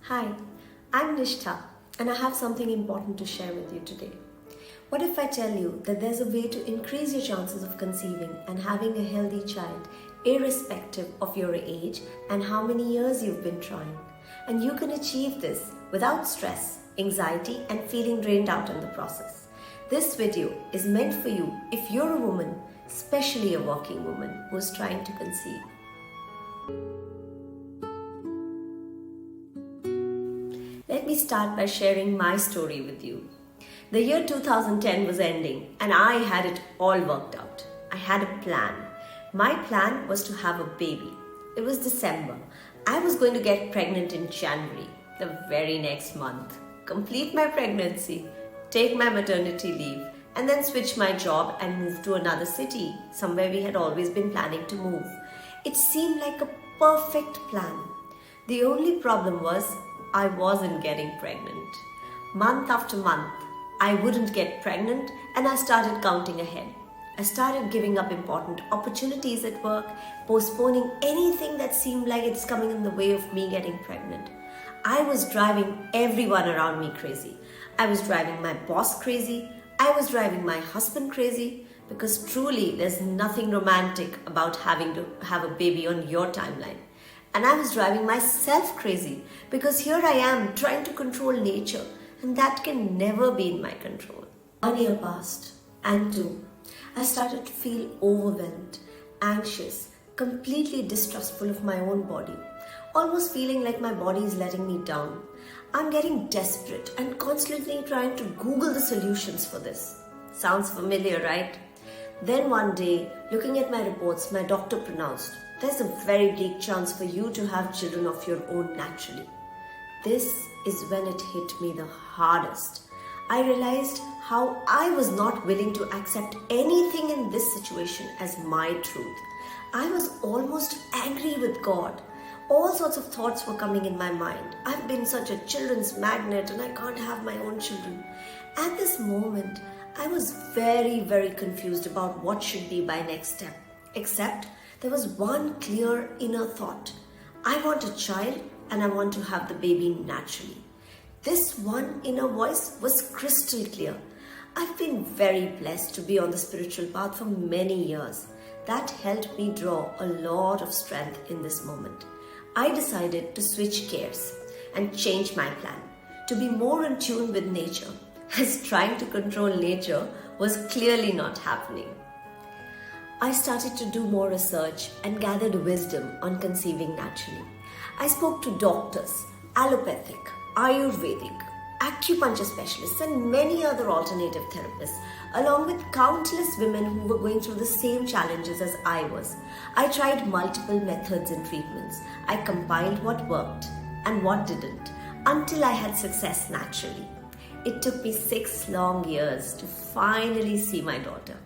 Hi, I'm Nishtha and I have something important to share with you today. What if I tell you that there's a way to increase your chances of conceiving and having a healthy child irrespective of your age and how many years you've been trying? And you can achieve this without stress, anxiety and feeling drained out in the process. This video is meant for you if you're a woman, especially a working woman who's trying to conceive. Let me start by sharing my story with you. The year 2010 was ending and I had it all worked out. I had a plan. My plan was to have a baby. It was December. I was going to get pregnant in January, the very next month, complete my pregnancy, take my maternity leave, and then switch my job and move to another city, somewhere we had always been planning to move. It seemed like a perfect plan. The only problem was I wasn't getting pregnant. Month after month, I wouldn't get pregnant and I started counting ahead. I started giving up important opportunities at work, postponing anything that seemed like it's coming in the way of me getting pregnant. I was driving everyone around me crazy. I was driving my boss crazy. I was driving my husband crazy because truly there's nothing romantic about having to have a baby on your timeline. And I was driving myself crazy because here I am trying to control nature and that can never be in my control. 1 year passed and 2. I started to feel overwhelmed, anxious, completely distrustful of my own body, almost feeling like my body is letting me down. I'm getting desperate and constantly trying to Google the solutions for this. Sounds familiar, right? Then one day, looking at my reports, my doctor pronounced, there's a very bleak chance for you to have children of your own naturally. This is when it hit me the hardest. I realized how I was not willing to accept anything in this situation as my truth. I was almost angry with God. All sorts of thoughts were coming in my mind. I've been such a children's magnet and I can't have my own children. At this moment, I was very confused about what should be my next step. Except there was one clear inner thought. I want a child and I want to have the baby naturally. This one inner voice was crystal clear. I've been very blessed to be on the spiritual path for many years. That helped me draw a lot of strength in this moment. I decided to switch gears and change my plan to be more in tune with nature, as trying to control nature was clearly not happening. I started to do more research and gathered wisdom on conceiving naturally. I spoke to doctors, allopathic, Ayurvedic, acupuncture specialists and many other alternative therapists, along with countless women who were going through the same challenges as I was. I tried multiple methods and treatments. I compiled what worked and what didn't until I had success naturally. It took me 6 long years to finally see my daughter.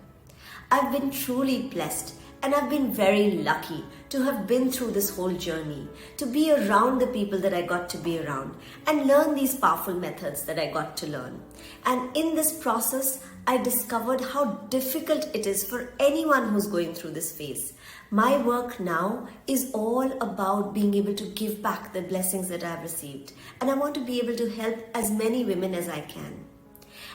I've been truly blessed and I've been very lucky to have been through this whole journey, to be around the people that I got to be around and learn these powerful methods that I got to learn. And in this process, I discovered how difficult it is for anyone who's going through this phase. My work now is all about being able to give back the blessings that I've received. And I want to be able to help as many women as I can.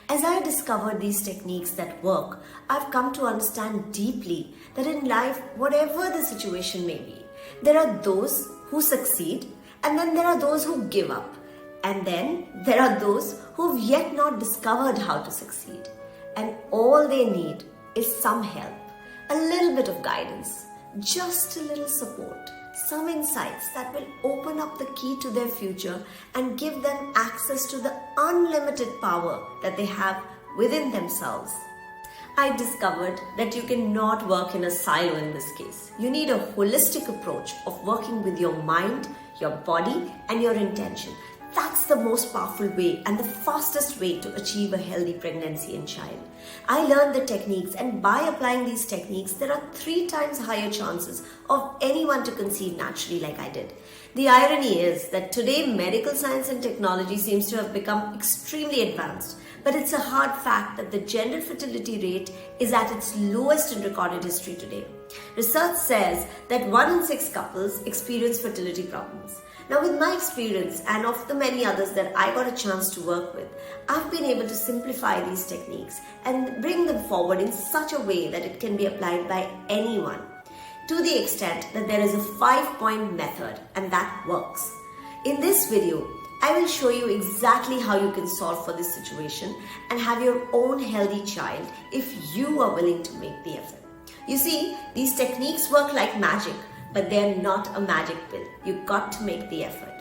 As I discovered these techniques that work, I've come to understand deeply that in life, whatever the situation may be, there are those who succeed and then there are those who give up. And then there are those who've yet not discovered how to succeed. And all they need is some help, a little bit of guidance, just a little support, some insights that will open up the key to their future and give them access to the unlimited power that they have within themselves. I discovered that you cannot work in a silo in this case. You need a holistic approach of working with your mind, your body, and your intention. That's the most powerful way and the fastest way to achieve a healthy pregnancy and child. I learned the techniques, and by applying these techniques, there are 3 times higher chances of anyone to conceive naturally like I did. The irony is that today medical science and technology seems to have become extremely advanced, but it's a hard fact that the gender fertility rate is at its lowest in recorded history today. Research says that 1 in 6 couples experience fertility problems. Now, with my experience and of the many others that I got a chance to work with, I've been able to simplify these techniques and bring them forward in such a way that it can be applied by anyone, to the extent that there is a 5-point method and that works. In this video, I will show you exactly how you can solve for this situation and have your own healthy child if you are willing to make the effort. You see, these techniques work like magic, but they're not a magic pill. You've got to make the effort.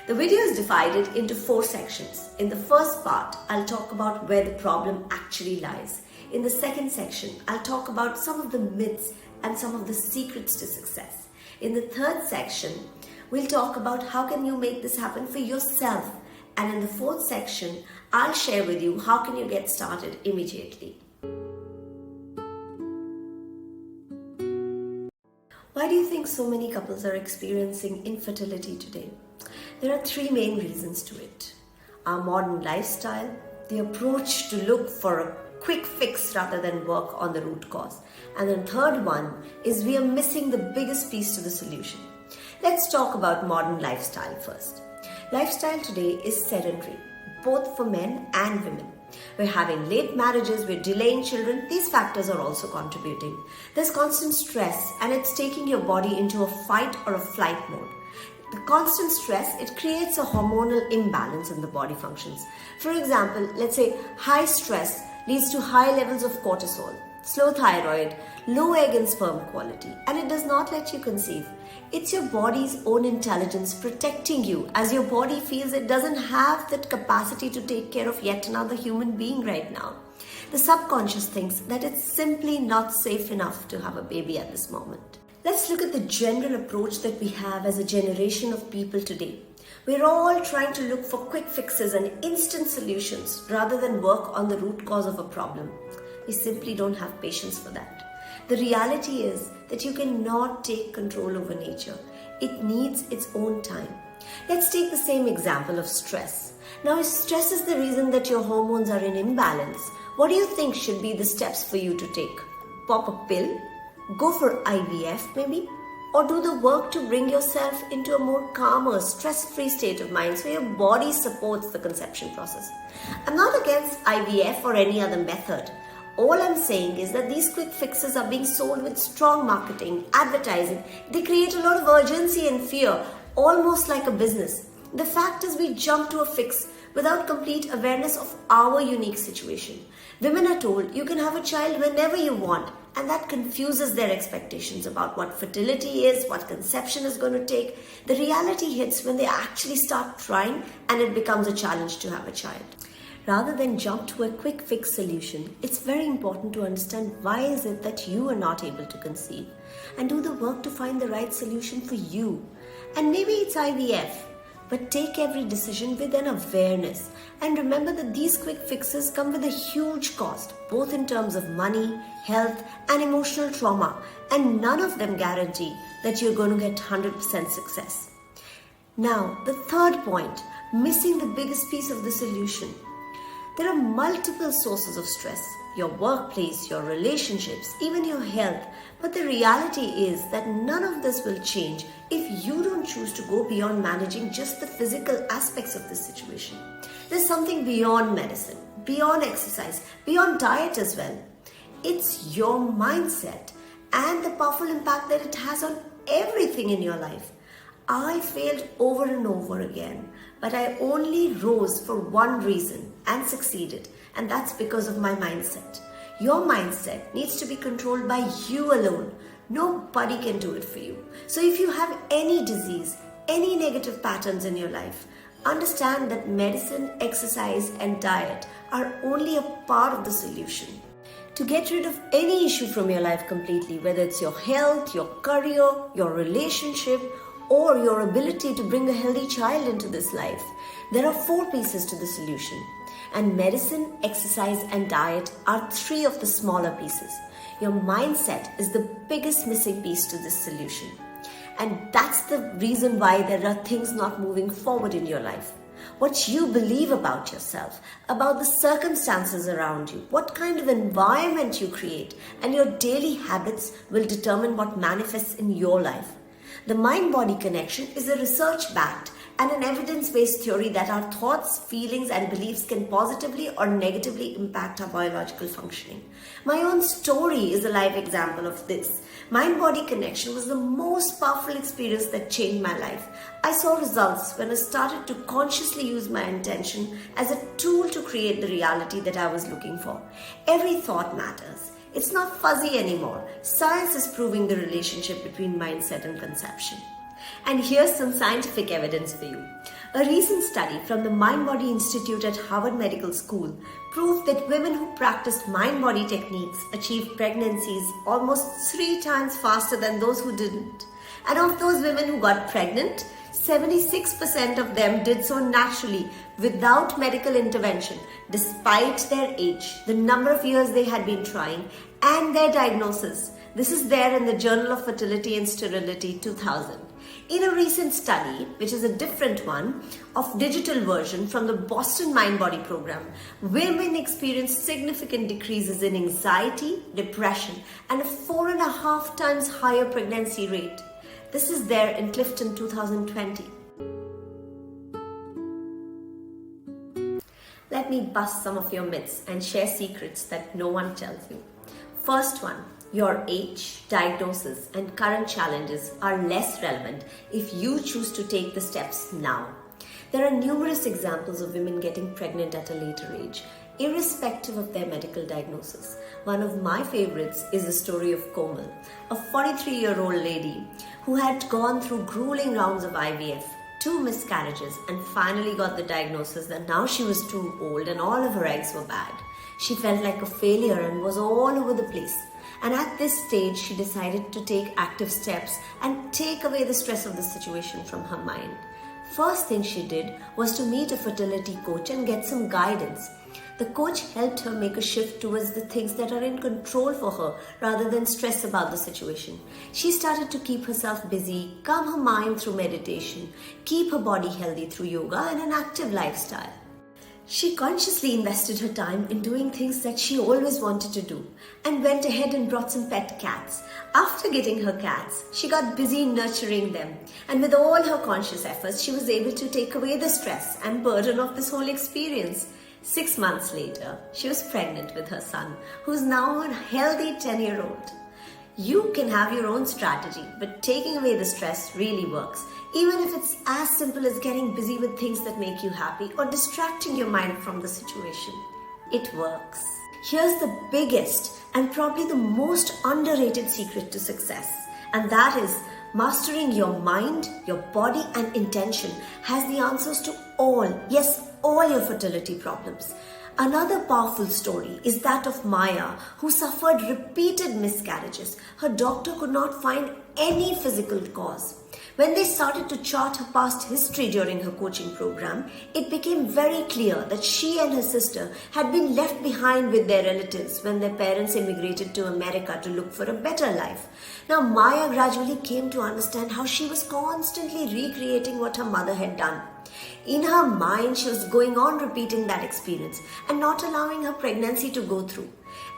The video is divided into 4 sections. In the first part, I'll talk about where the problem actually lies. In the second section, I'll talk about some of the myths and some of the secrets to success. In the third section, we'll talk about how can you make this happen for yourself. And in the fourth section, I'll share with you how can you get started immediately. Why do you think so many couples are experiencing infertility today? There are 3 main reasons to it. Our modern lifestyle, the approach to look for a quick fix rather than work on the root cause. And the third one is we are missing the biggest piece to the solution. Let's talk about modern lifestyle first. Lifestyle today is sedentary, both for men and women. We're having late marriages, we're delaying children. These factors are also contributing. There's constant stress and it's taking your body into a fight or a flight mode. The constant stress, it creates a hormonal imbalance in the body functions. For example, let's say high stress leads to high levels of cortisol, slow thyroid, low egg and sperm quality, and it does not let you conceive. It's your body's own intelligence protecting you as your body feels it doesn't have that capacity to take care of yet another human being right now. The subconscious thinks that it's simply not safe enough to have a baby at this moment. Let's look at the general approach that we have as a generation of people today. We're all trying to look for quick fixes and instant solutions rather than work on the root cause of a problem. We simply don't have patience for that. The reality is that you cannot take control over nature. It needs its own time. Let's take the same example of stress. Now, if stress is the reason that your hormones are in imbalance, what do you think should be the steps for you to take? Pop a pill? Go for IVF maybe? Or do the work to bring yourself into a more calmer, stress-free state of mind so your body supports the conception process? I'm not against IVF or any other method. All I'm saying is that these quick fixes are being sold with strong marketing, advertising. They create a lot of urgency and fear, almost like a business. The fact is we jump to a fix without complete awareness of our unique situation. Women are told you can have a child whenever you want, and that confuses their expectations about what fertility is, what conception is going to take. The reality hits when they actually start trying and it becomes a challenge to have a child. Rather than jump to a quick fix solution, it's very important to understand why is it that you are not able to conceive and do the work to find the right solution for you. And maybe it's IVF, but take every decision with an awareness and remember that these quick fixes come with a huge cost, both in terms of money, health and emotional trauma, and none of them guarantee that you're going to get 100% success. Now, the third point, missing the biggest piece of the solution. There are multiple sources of stress, your workplace, your relationships, even your health. But the reality is that none of this will change if you don't choose to go beyond managing just the physical aspects of this situation. There's something beyond medicine, beyond exercise, beyond diet as well. It's your mindset and the powerful impact that it has on everything in your life. I failed over and over again, but I only rose for one reason and succeeded, and that's because of my mindset. Your mindset needs to be controlled by you alone. Nobody can do it for you. So if you have any disease, any negative patterns in your life, understand that medicine, exercise, and diet are only a part of the solution. To get rid of any issue from your life completely, whether it's your health, your career, your relationship, or your ability to bring a healthy child into this life, there are 4 pieces to the solution. And medicine, exercise, and diet are 3 of the smaller pieces. Your mindset is the biggest missing piece to this solution. And that's the reason why there are things not moving forward in your life. what you believe about yourself, about the circumstances around you, what kind of environment you create, and your daily habits will determine what manifests in your life. The mind-body connection is a research-backed and an evidence-based theory that our thoughts, feelings, and beliefs can positively or negatively impact our biological functioning. My own story is a live example of this. Mind-body connection was the most powerful experience that changed my life. I saw results when I started to consciously use my intention as a tool to create the reality that I was looking for. Every thought matters. It's not fuzzy anymore. Science is proving the relationship between mindset and conception. And here's some scientific evidence for you. A recent study from the Mind-Body Institute at Harvard Medical School proved that women who practiced mind-body techniques achieved pregnancies almost 3 times faster than those who didn't. And of those women who got pregnant, 76% of them did so naturally without medical intervention, despite their age, the number of years they had been trying, and their diagnosis. This is there in the Journal of Fertility and Sterility 2000. In a recent study, which is a different one, of digital version from the Boston Mind-Body program, women experienced significant decreases in anxiety, depression, and a 4.5 times higher pregnancy rate. This is there in Clifton 2020. Let me bust some of your myths and share secrets that no one tells you. First one. Your age, diagnosis, and current challenges are less relevant if you choose to take the steps now. There are numerous examples of women getting pregnant at a later age, irrespective of their medical diagnosis. One of my favorites is the story of Komal, a 43-year-old lady who had gone through grueling rounds of IVF, 2 miscarriages, and finally got the diagnosis that now she was too old and all of her eggs were bad. She felt like a failure and was all over the place. And at this stage, she decided to take active steps and take away the stress of the situation from her mind. First thing she did was to meet a fertility coach and get some guidance. The coach helped her make a shift towards the things that are in control for her rather than stress about the situation. She started to keep herself busy, calm her mind through meditation, keep her body healthy through yoga and an active lifestyle. She consciously invested her time in doing things that she always wanted to do and went ahead and brought some pet cats. After getting her cats, she got busy nurturing them, and with all her conscious efforts, she was able to take away the stress and burden of this whole experience. 6 months later, she was pregnant with her son, who's now a healthy 10-year-old. You can have your own strategy, but taking away the stress really works. Even if it's as simple as getting busy with things that make you happy or distracting your mind from the situation. It works. Here's the biggest and probably the most underrated secret to success, and that is mastering your mind, your body, and intention has the answers to all your fertility problems. Another powerful story is that of Maya, who suffered repeated miscarriages. Her doctor could not find any physical cause. When they started to chart her past history during her coaching program, it became very clear that she and her sister had been left behind with their relatives when their parents immigrated to America to look for a better life. Now, Maya gradually came to understand how she was constantly recreating what her mother had done. In her mind, she was going on repeating that experience and not allowing her pregnancy to go through.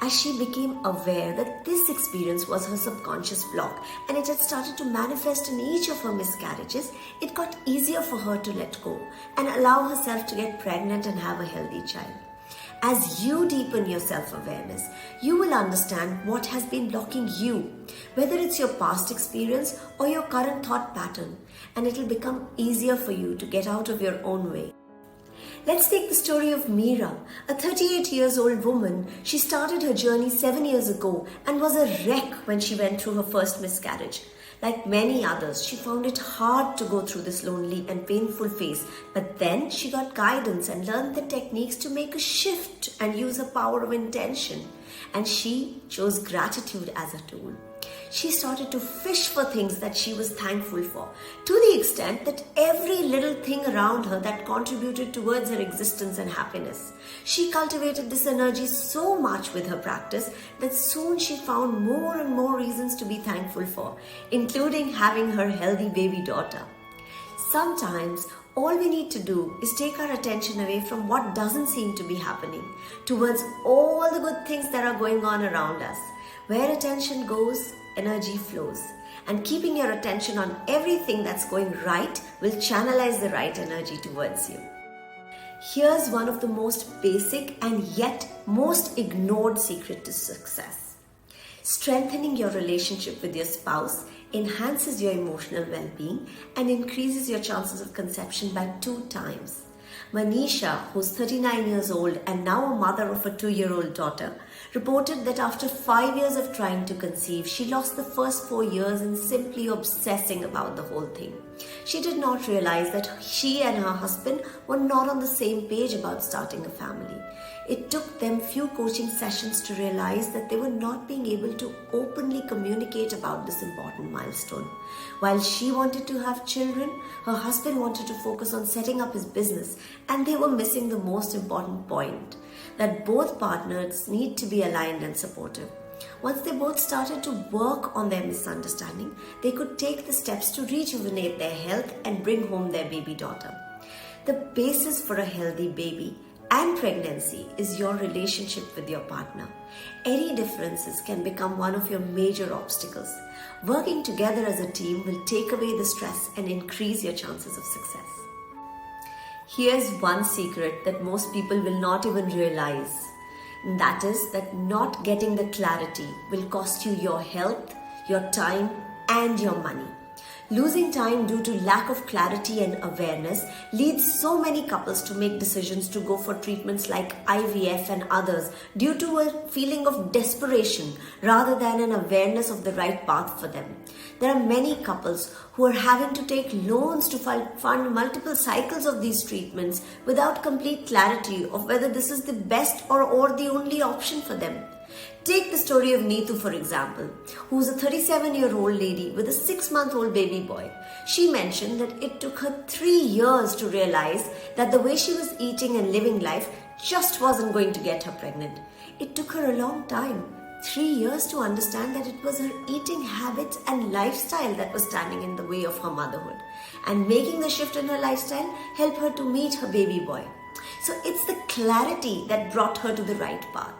As she became aware that this experience was her subconscious block and it had started to manifest in each of her miscarriages, it got easier for her to let go and allow herself to get pregnant and have a healthy child. As you deepen your self-awareness, you will understand what has been blocking you, whether it's your past experience or your current thought pattern, and it'll become easier for you to get out of your own way. Let's take the story of Meera, a 38-year-old woman. She started her journey 7 years ago and was a wreck when she went through her first miscarriage. Like many others, she found it hard to go through this lonely and painful phase, but then she got guidance and learned the techniques to make a shift and use the power of intention. And she chose gratitude as a tool. She started to fish for things that she was thankful for, to the extent that every little thing around her that contributed towards her existence and happiness. She cultivated this energy so much with her practice that soon she found more and more reasons to be thankful for, including having her healthy baby daughter. Sometimes all we need to do is take our attention away from what doesn't seem to be happening towards all the good things that are going on around us. Where attention goes, energy flows. And keeping your attention on everything that's going right will channelize the right energy towards you. Here's one of the most basic and yet most ignored secret to success. Strengthening your relationship with your spouse enhances your emotional well-being and increases your chances of conception by 2 times. Manisha, who's 39 years old and now a mother of a 2-year-old daughter, reported that after 5 years of trying to conceive, she lost the first 4 years in simply obsessing about the whole thing. She did not realize that she and her husband were not on the same page about starting a family. It took them few coaching sessions to realize that they were not being able to openly communicate about this important milestone. While she wanted to have children, her husband wanted to focus on setting up his business, and they were missing the most important point, that both partners need to be aligned and supportive. Once they both started to work on their misunderstanding, they could take the steps to rejuvenate their health and bring home their baby daughter. The basis for a healthy baby and pregnancy is your relationship with your partner. Any differences can become one of your major obstacles. Working together as a team will take away the stress and increase your chances of success. Here's one secret that most people will not even realize. And that is that not getting the clarity will cost you your health, your time, and your money. Losing time due to lack of clarity and awareness leads so many couples to make decisions to go for treatments like IVF and others due to a feeling of desperation rather than an awareness of the right path for them. There are many couples who are having to take loans to fund multiple cycles of these treatments without complete clarity of whether this is the best or the only option for them. Take the story of Neetu, for example, who's a 37-year-old lady with a 6-month-old baby boy. She mentioned that it took her 3 years to realize that the way she was eating and living life just wasn't going to get her pregnant. It took her a long time, 3 years, to understand that it was her eating habits and lifestyle that was standing in the way of her motherhood. And making the shift in her lifestyle helped her to meet her baby boy. So it's the clarity that brought her to the right path.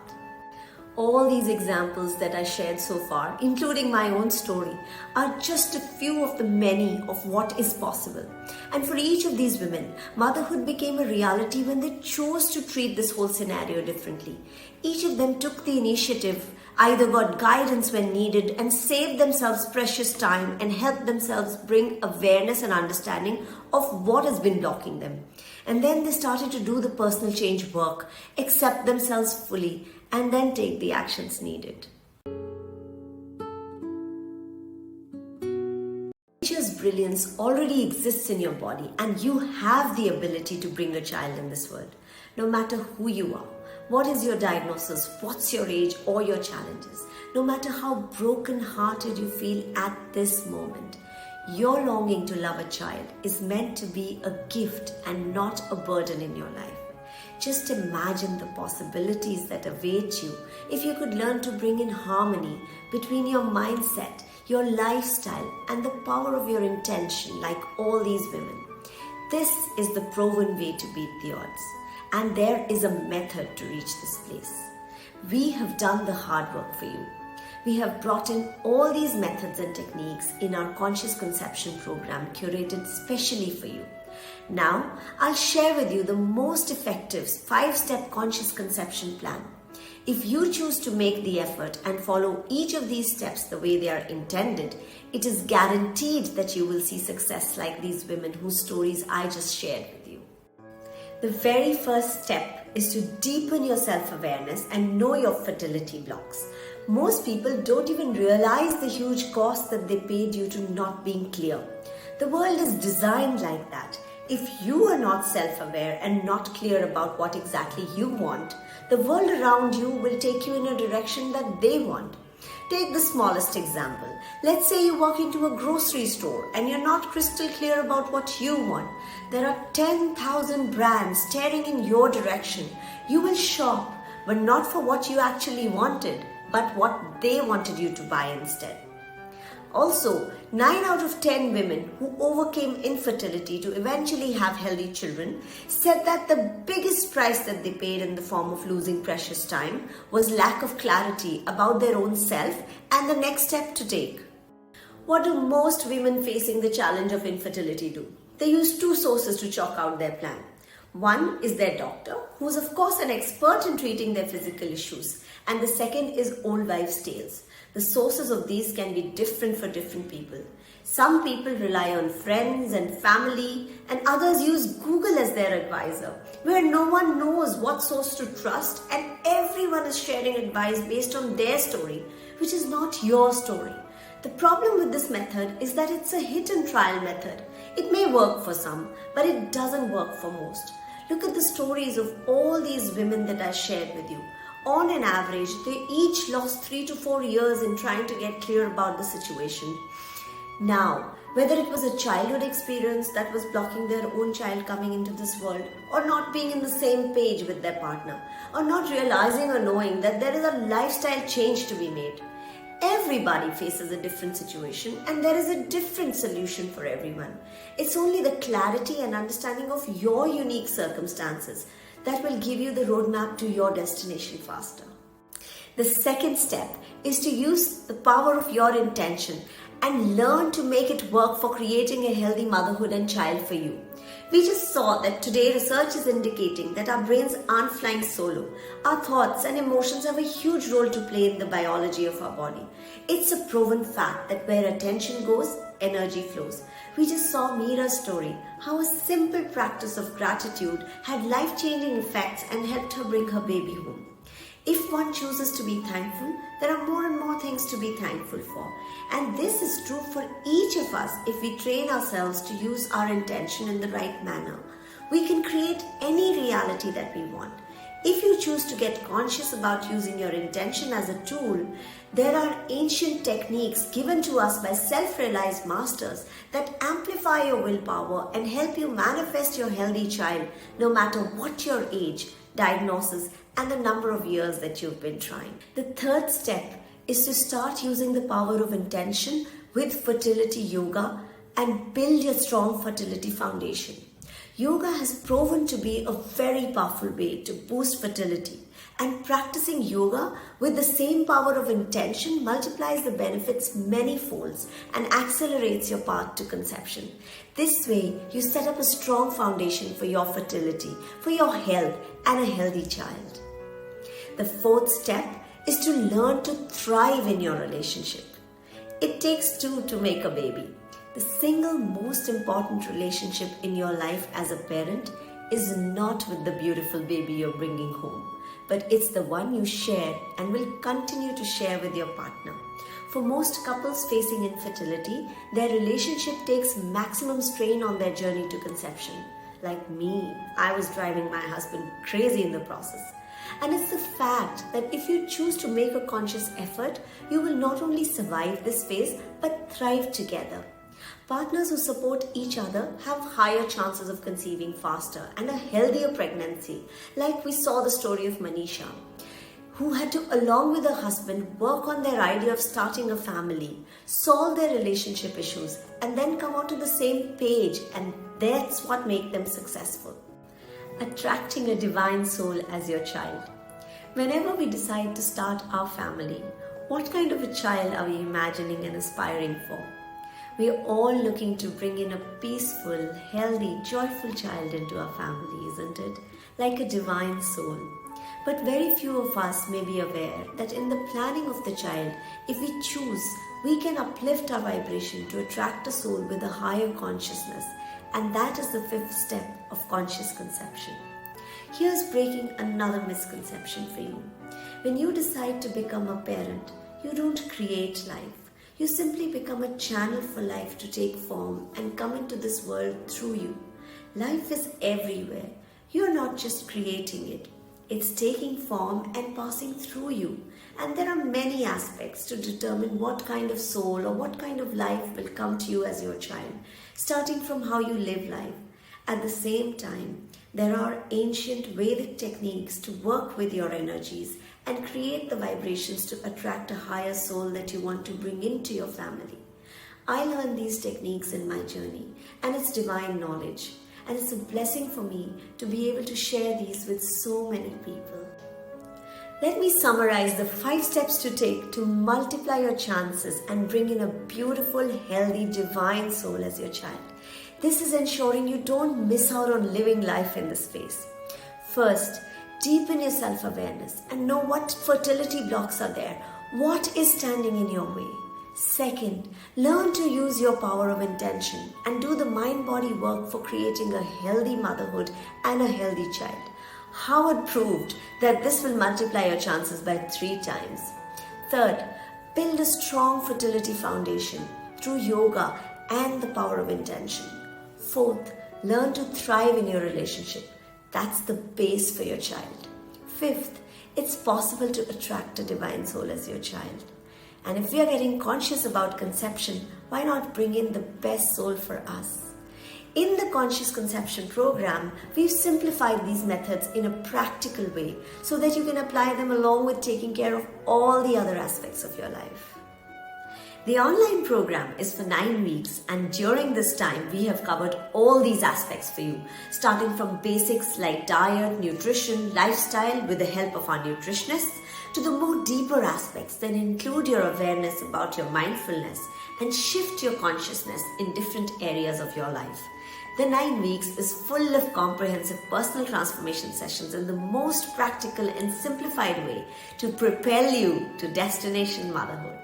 All these examples that I shared so far, including my own story, are just a few of the many of what is possible. And for each of these women, motherhood became a reality when they chose to treat this whole scenario differently. Each of them took the initiative, either got guidance when needed, and saved themselves precious time and helped themselves bring awareness and understanding of what has been blocking them. And then they started to do the personal change work, accept themselves fully, and then take the actions needed. Nature's brilliance already exists in your body, and you have the ability to bring a child in this world. No matter who you are, what is your diagnosis, what's your age or your challenges, no matter how broken-hearted you feel at this moment, your longing to love a child is meant to be a gift and not a burden in your life. Just imagine the possibilities that await you if you could learn to bring in harmony between your mindset, your lifestyle, and the power of your intention, like all these women. This is the proven way to beat the odds, and there is a method to reach this place. We have done the hard work for you. We have brought in all these methods and techniques in our Conscious Conception program curated specially for you. Now, I'll share with you the most effective 5-step conscious conception plan. If you choose to make the effort and follow each of these steps the way they are intended, it is guaranteed that you will see success like these women whose stories I just shared with you. The very first step is to deepen your self-awareness and know your fertility blocks. Most people don't even realize the huge cost that they pay due to not being clear. The world is designed like that. If you are not self-aware and not clear about what exactly you want, the world around you will take you in a direction that they want. Take the smallest example. Let's say you walk into a grocery store and you're not crystal clear about what you want. There are 10,000 brands staring in your direction. You will shop, but not for what you actually wanted, but what they wanted you to buy instead. Also, 9 out of 10 women who overcame infertility to eventually have healthy children said that the biggest price that they paid in the form of losing precious time was lack of clarity about their own self and the next step to take. What do most women facing the challenge of infertility do? They use two sources to chalk out their plan. One is their doctor, who is of course an expert in treating their physical issues, and the second is old wives' tales. The sources of these can be different for different people. Some people rely on friends and family, and others use Google as their advisor, where no one knows what source to trust and everyone is sharing advice based on their story, which is not your story. The problem with this method is that it's a hit and trial method. It may work for some, but it doesn't work for most. Look at the stories of all these women that I shared with you. On an average, they each lost 3 to 4 years in trying to get clear about the situation. Now, whether it was a childhood experience that was blocking their own child coming into this world, or not being in the same page with their partner, or not realizing or knowing that there is a lifestyle change to be made, everybody faces a different situation and there is a different solution for everyone. It's only the clarity and understanding of your unique circumstances that will give you the roadmap to your destination faster. The second step is to use the power of your intention and learn to make it work for creating a healthy motherhood and child for you. We just saw that today research is indicating that our brains aren't flying solo. Our thoughts and emotions have a huge role to play in the biology of our body. It's a proven fact that where attention goes, energy flows. We just saw Meera's story, how a simple practice of gratitude had life-changing effects and helped her bring her baby home. If one chooses to be thankful, there are more and more things to be thankful for. And this is true for each of us if we train ourselves to use our intention in the right manner. We can create any reality that we want. If you choose to get conscious about using your intention as a tool, there are ancient techniques given to us by self-realized masters that amplify your willpower and help you manifest your healthy child no matter what your age, diagnosis, and the number of years that you've been trying. The third step is to start using the power of intention with fertility yoga and build a strong fertility foundation. Yoga has proven to be a very powerful way to boost fertility, and practicing yoga with the same power of intention multiplies the benefits many folds and accelerates your path to conception. This way, you set up a strong foundation for your fertility, for your health, and a healthy child. The fourth step is to learn to thrive in your relationship. It takes two to make a baby. The single most important relationship in your life as a parent is not with the beautiful baby you're bringing home, but it's the one you share and will continue to share with your partner. For most couples facing infertility, their relationship takes maximum strain on their journey to conception. Like me, I was driving my husband crazy in the process. And it's the fact that if you choose to make a conscious effort, you will not only survive this phase, but thrive together. Partners who support each other have higher chances of conceiving faster and a healthier pregnancy, like we saw the story of Manisha, who had to, along with her husband, work on their idea of starting a family, solve their relationship issues, and then come onto the same page, and that's what made them successful. Attracting a divine soul as your child. Whenever we decide to start our family, what kind of a child are we imagining and aspiring for? We are all looking to bring in a peaceful, healthy, joyful child into our family, isn't it? Like a divine soul. But very few of us may be aware that in the planning of the child, if we choose, we can uplift our vibration to attract a soul with a higher consciousness. And that is the fifth step of conscious conception. Here's breaking another misconception for you. When you decide to become a parent, you don't create life. You simply become a channel for life to take form and come into this world through you. Life is everywhere. You're not just creating it. It's taking form and passing through you. And there are many aspects to determine what kind of soul or what kind of life will come to you as your child, starting from how you live life. At the same time, there are ancient Vedic techniques to work with your energies and create the vibrations to attract a higher soul that you want to bring into your family. I learned these techniques in my journey, and it's divine knowledge. And it's a blessing for me to be able to share these with so many people. Let me summarize the 5 steps to take to multiply your chances and bring in a beautiful, healthy, divine soul as your child. This is ensuring you don't miss out on living life in this phase. First, deepen your self-awareness and know what fertility blocks are there. What is standing in your way? Second, learn to use your power of intention and do the mind-body work for creating a healthy motherhood and a healthy child. Howard proved that this will multiply your chances by 3 times. Third, build a strong fertility foundation through yoga and the power of intention. Fourth, learn to thrive in your relationship. That's the base for your child. Fifth, it's possible to attract a divine soul as your child. And if we are getting conscious about conception, why not bring in the best soul for us? In the Conscious Conception program, we've simplified these methods in a practical way so that you can apply them along with taking care of all the other aspects of your life. The online program is for 9 weeks, and during this time, we have covered all these aspects for you, starting from basics like diet, nutrition, lifestyle with the help of our nutritionists, to the more deeper aspects that include your awareness about your mindfulness and shift your consciousness in different areas of your life. The 9 weeks is full of comprehensive personal transformation sessions in the most practical and simplified way to propel you to destination motherhood.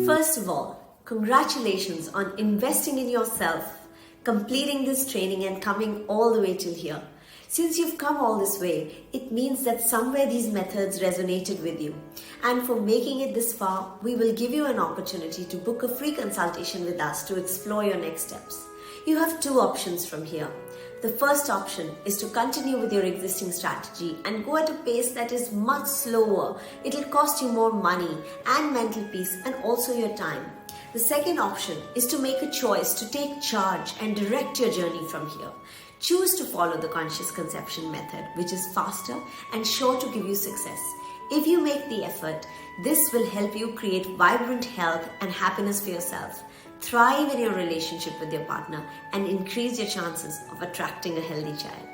First of all, congratulations on investing in yourself, completing this training and coming all the way till here. Since you've come all this way, it means that somewhere these methods resonated with you. And for making it this far, we will give you an opportunity to book a free consultation with us to explore your next steps. You have 2 options from here. The first option is to continue with your existing strategy and go at a pace that is much slower. It'll cost you more money and mental peace and also your time. The second option is to make a choice to take charge and direct your journey from here. Choose to follow the Conscious Conception method, which is faster and sure to give you success. If you make the effort, this will help you create vibrant health and happiness for yourself, thrive in your relationship with your partner, and increase your chances of attracting a healthy child.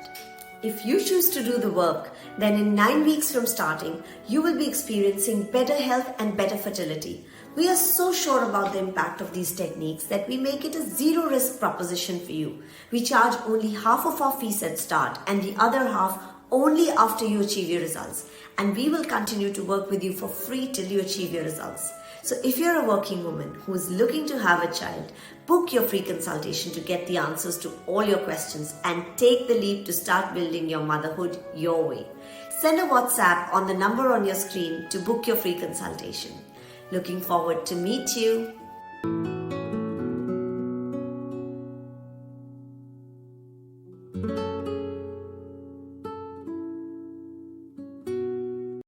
If you choose to do the work, then in 9 weeks from starting, you will be experiencing better health and better fertility. We are so sure about the impact of these techniques that we make it a zero risk proposition for you. We charge only half of our fees at start and the other half only after you achieve your results. And we will continue to work with you for free till you achieve your results. So if you're a working woman who is looking to have a child, book your free consultation to get the answers to all your questions and take the leap to start building your motherhood your way. Send a WhatsApp on the number on your screen to book your free consultation. Looking forward to meet you.